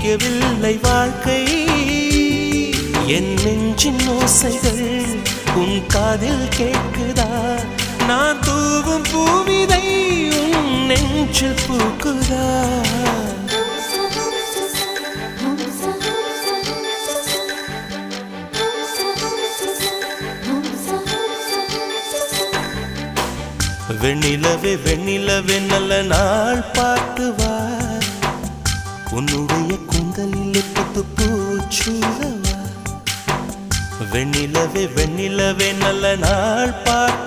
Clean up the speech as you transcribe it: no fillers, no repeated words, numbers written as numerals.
புரியவில்லை வாழ்க்கை என் நெஞ்சின் ஓசைகள் உன் காதில் கேட்குதா நான் தூவும் பூவிதை உன் நெஞ்சில் பூக்குதா வெண்ணிலவே வெண்ணிலவே நல்ல நாள் பார்த்து வா உன்னுடைய கூந்தலில் புத்து பூச்சூடவா வெண்ணிலவே வெண்ணிலவே நல்ல நாள் பார்த்து